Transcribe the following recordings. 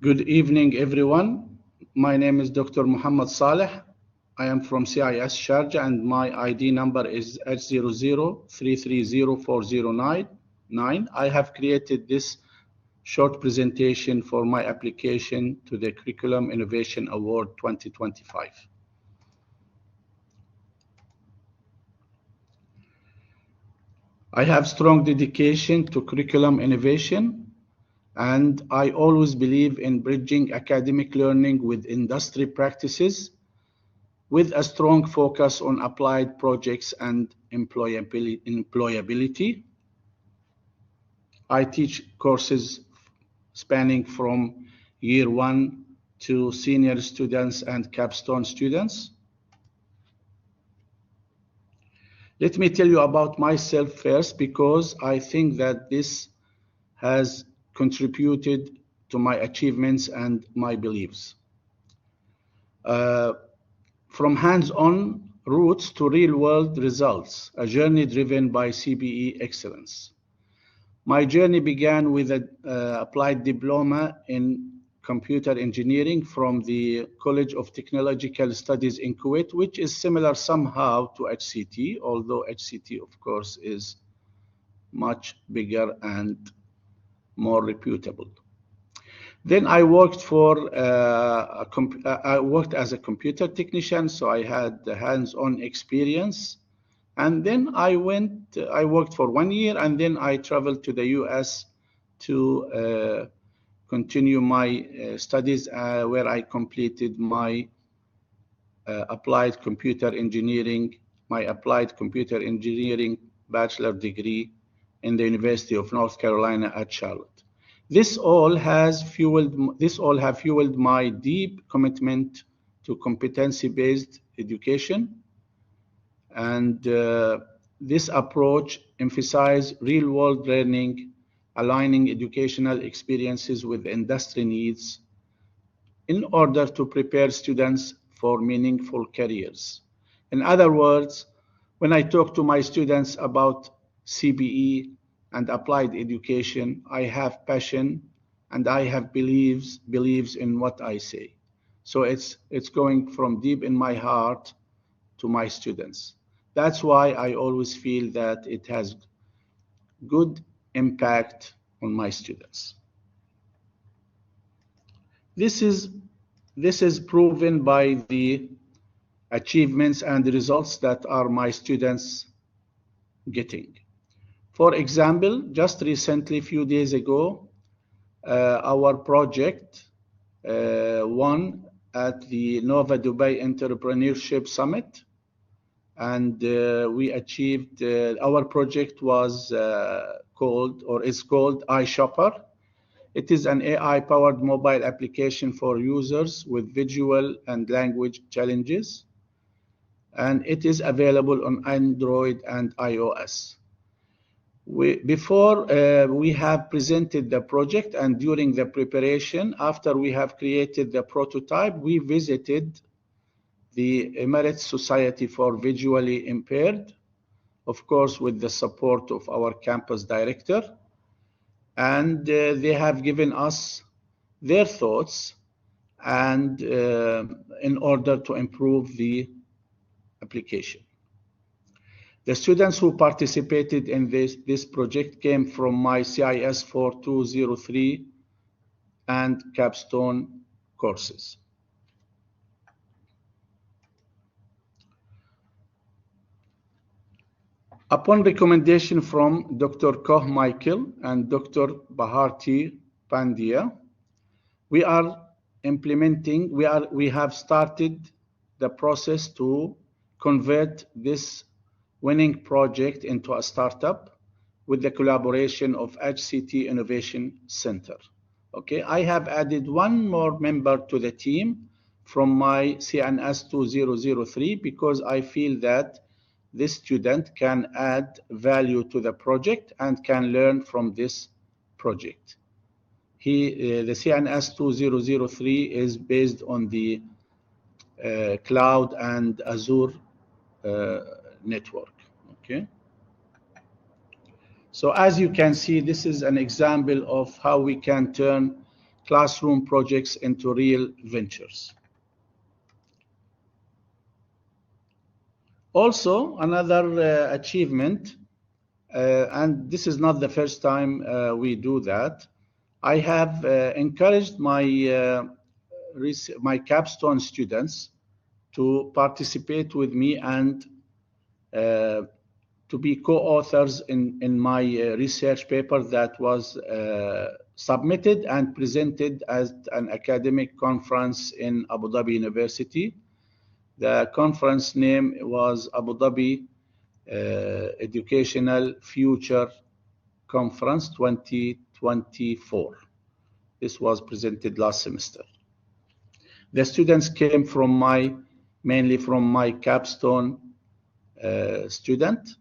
Good evening, everyone. My name is Dr. Mohammed Saleh. I am from CIS Sharjah and my ID number is H00330409. I have created this short presentation for my application to the Curriculum Innovation Award 2025. I have strong dedication to curriculum innovation, and I always believe in bridging academic learning with industry practices with a strong focus on applied projects and employability. I teach courses spanning from year 1 to senior students and capstone students. Let me tell you about myself first, because I think that this has contributed to my achievements and my beliefs. From hands-on roots to real-world results, a journey driven by CBE excellence. My journey began with an applied diploma in computer engineering from the College of Technological Studies in Kuwait, which is similar somehow to HCT, although HCT, of course, is much bigger and more reputable. Then I worked as a computer technician, so I had the hands-on experience. And then I worked for 1 year, and then I traveled to the US to continue my studies, where I completed my applied computer engineering bachelor degree in the University of North Carolina at Charlotte. This all have fueled my deep commitment to competency-based education, and this approach emphasizes real-world learning, aligning educational experiences with industry needs in order to prepare students for meaningful careers. In other words, when I talk to my students about CBE and applied education, I have passion and I have believes in what I say. So it's going from deep in my heart to my students. That's why I always feel that it has good impact on my students. This is proven by the achievements and the results that are my students getting. For example, just recently, a few days ago, our project won at the Nova Dubai Entrepreneurship Summit, and we achieved, our project was called iShopper. It is an AI-powered mobile application for users with visual and language challenges, and it is available on Android and iOS. Before we have presented the project, and during the preparation, after we have created the prototype, we visited the Emirates Society for Visually Impaired, of course, with the support of our campus director. And they have given us their thoughts and in order to improve the application. The students who participated in this project came from my CIS 4203 and capstone courses. Upon recommendation from Dr. Koh Michael and Dr. Bharti Pandya, we have started the process to convert this winning project into a startup with the collaboration of HCT Innovation Center. Okay, I have added one more member to the team from my CNS 2003 because I feel that this student can add value to the project and can learn from this project. The CNS 2003 is based on the cloud and Azure network. Okay. So as you can see, this is an example of how we can turn classroom projects into real ventures. Also, another achievement, and this is not the first time we do that, I have encouraged my capstone students to participate with me and to be co-authors in my research paper that was submitted and presented at an academic conference in Abu Dhabi University. The conference name was Abu Dhabi Educational Future Conference 2024. This was presented last semester. The students came mainly from my capstone student.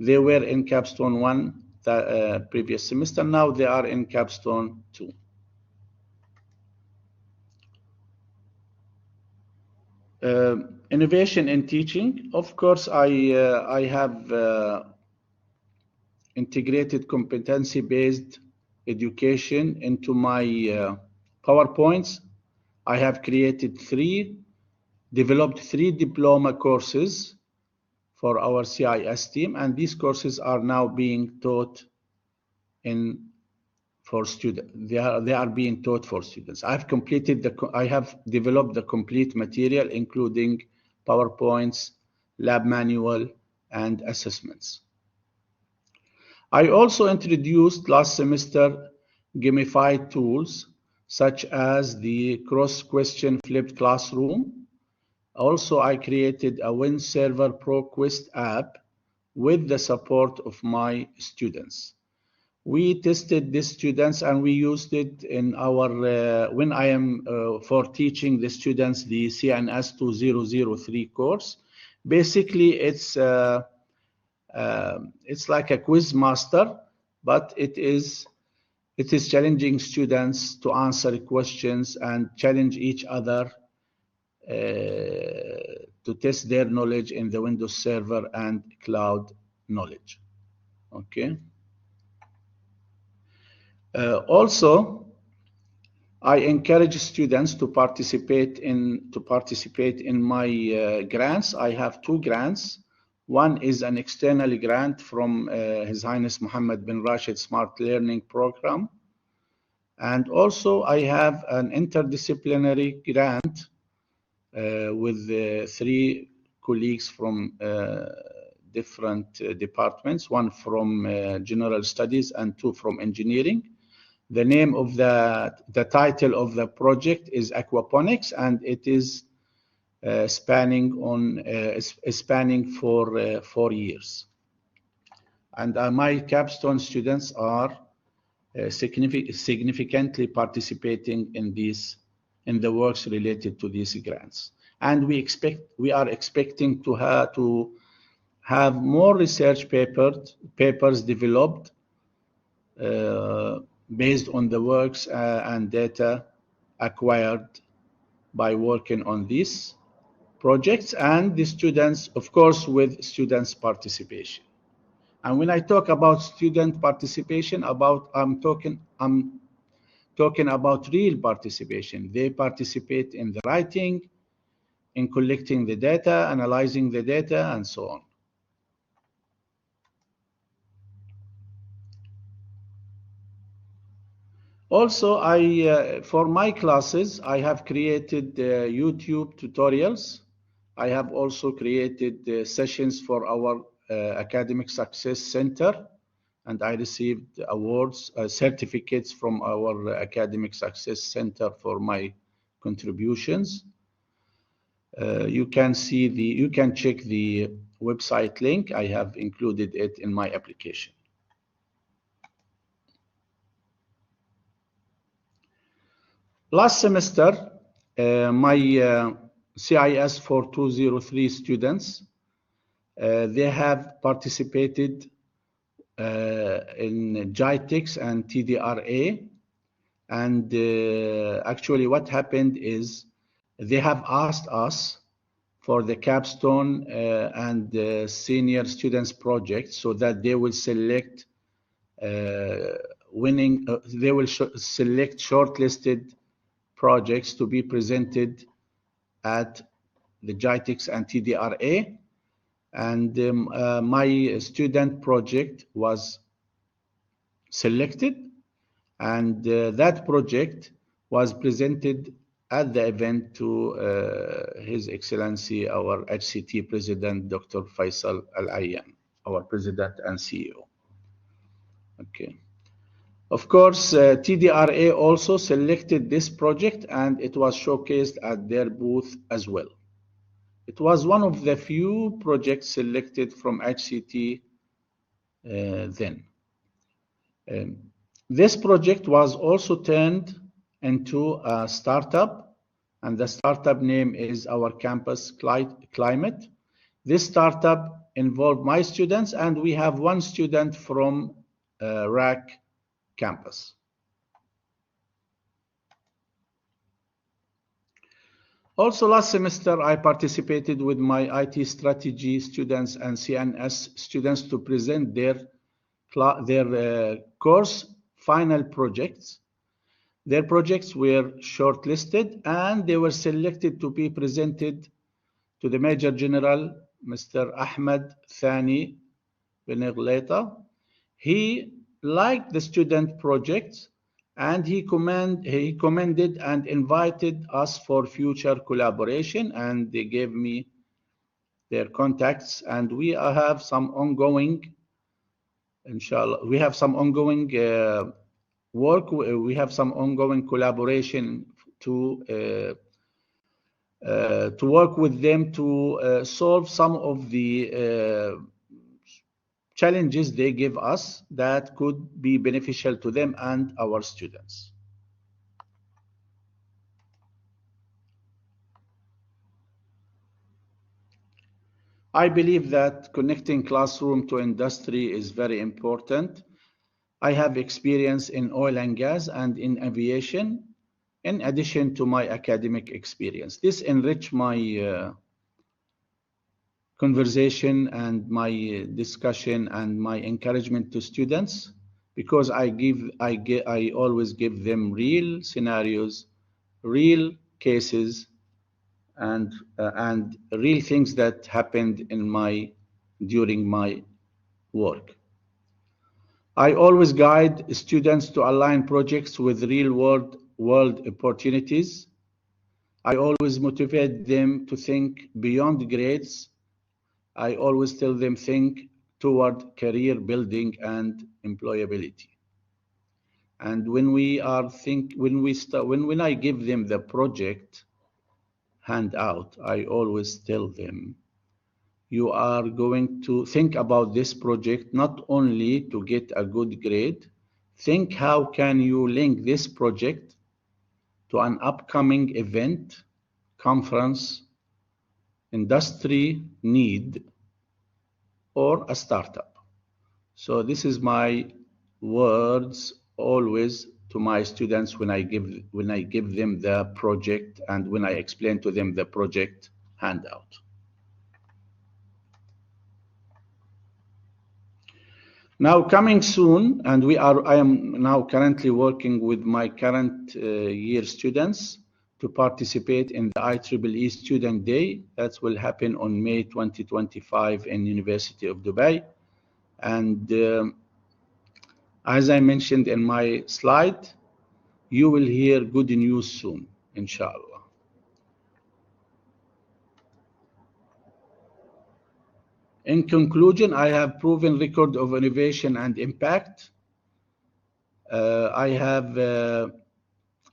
They were in capstone 1 the previous semester. Now they are in capstone 2. Innovation in teaching. Of course, I have integrated competency-based education into my PowerPoints. I have developed three diploma courses for our CIS team, and these courses are now being taught for students. They are being taught for students. I have developed the complete material, including PowerPoints, lab manual, and assessments. I also introduced last semester gamified tools such as the cross-question flipped classroom. Also, I created a Win Server Pro Quest app with the support of my students. We tested the students and we used it in our, when I am for teaching the students the CNS 2003 course. Basically, it's like a quiz master, but it is challenging students to answer questions and challenge each other to test their knowledge in the Windows Server and cloud knowledge. Okay. Also, I encourage students to participate in my grants. I have two grants. One is an external grant from His Highness Mohammed bin Rashid Smart Learning Program. And also I have an interdisciplinary grant with three colleagues from different departments, one from general studies and two from engineering. The name of the title of the project is Aquaponics, and it is spanning for 4 years. And my capstone students are significantly participating in the works related to these grants. And we are expecting to have more research papers developed based on the works and data acquired by working on these projects, and the students, of course, with students' participation. And when I talk about student participation, I'm talking about real participation. They participate in the writing, in collecting the data, analyzing the data, and so on. Also, for my classes, I have created YouTube tutorials. I have also created sessions for our Academic Success Center, and I received awards, certificates from our Academic Success Center for my contributions. You can check the website link. I have included it in my application. Last semester, my CIS 4203 students, they have participated in GITEX and TDRA. And actually what happened is they have asked us for the capstone and senior students project so that they will select they will select shortlisted projects to be presented at the GITEX and TDRA. And my student project was selected, and that project was presented at the event to His Excellency, our HCT President, Dr. Faisal Al-Ayyan, our President and CEO. Okay. Of course, TDRA also selected this project, and it was showcased at their booth as well. It was one of the few projects selected from HCT then. This project was also turned into a startup, and the startup name is Our Campus Climate. This startup involved my students, and we have one student from RAC campus. Also, last semester, I participated with my IT strategy students and CNS students to present their course final projects. Their projects were shortlisted, and they were selected to be presented to the Major General, Mr. Ahmed Thani Benegleta. He liked the student projects, and he commended and invited us for future collaboration, and they gave me their contacts, and we have some ongoing, inshallah, we have some ongoing work. We have some ongoing collaboration to work with them to solve some of the challenges they give us that could be beneficial to them and our students. I believe that connecting classroom to industry is very important. I have experience in oil and gas and in aviation, in addition to my academic experience. This enriched my conversation and my discussion and my encouragement to students, because I always give them real scenarios, real cases, and real things that happened during my work. I always guide students to align projects with real world opportunities. I always motivate them to think beyond grades. I always tell them think toward career building and employability. And when I give them the project handout, I always tell them, you are going to think about this project not only to get a good grade. Think how can you link this project to an upcoming event, conference, industry need, or a startup. So this is my words always to my students when I give them the project and when I explain to them the project handout. Now coming soon, and I am now currently working with my current year students to participate in the IEEE Student Day that will happen on May 2025 in University of Dubai. And as I mentioned in my slide, you will hear good news soon, inshallah. In conclusion, I have proven record of innovation and impact. I have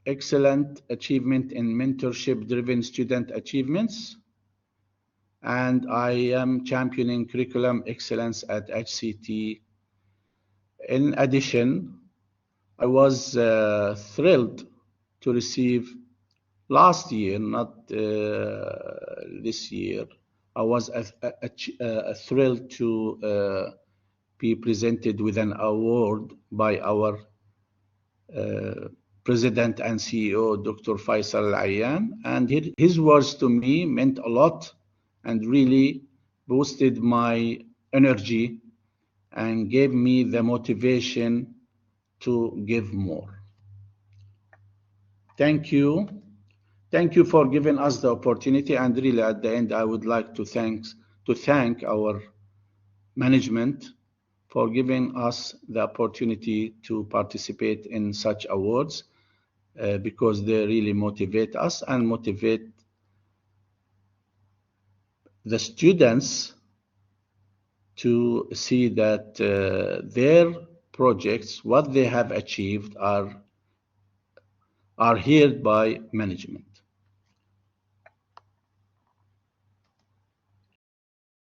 excellent achievement in mentorship-driven student achievements, and I am championing curriculum excellence at HCT. In addition, I was thrilled to receive last year, not this year, I was thrilled to be presented with an award by our President and CEO, Dr. Faisal Al-Ayyan, and his words to me meant a lot and really boosted my energy and gave me the motivation to give more. Thank you. Thank you for giving us the opportunity. And really, at the end, I would like to thank our management for giving us the opportunity to participate in such awards because they really motivate us and motivate the students to see that their projects, what they have achieved, are heard by management.